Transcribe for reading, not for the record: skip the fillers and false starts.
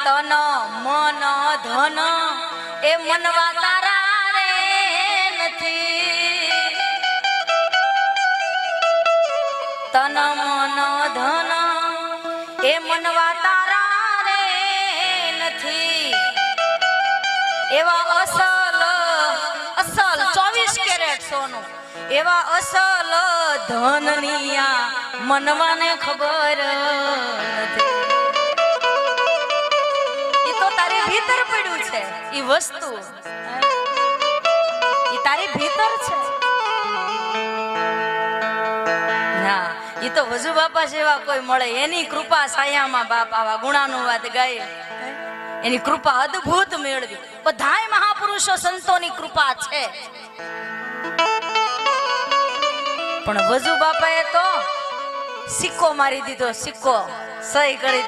તન મન ધન એ મનવા તારા રે નથી, તન મન ધન એ મનવા તારા રે નથી, એવા અસલ 24 કેરેટ સોનું એવા અસલ ધનનિયા મનવાને ખબર નથી, ઈ તો તારી ભીતર પડ્યું છે, ઈ વસ્તુ ઈ તારી ભીતર છે. ના ઈ તો વજુ બાપા જેવા કોઈ મળે, એની કૃપા સાયામાં બાપ આવા ગુણાનુવાદ ગાય, એની કૃપા અદ્ભુત મેળવી. બધાય મહાપુરુષો સંતોની કૃપા છે, પણ વજુ બાપાએ તો સિક્કો મારી દીધો, સિક્કો સહી કરી.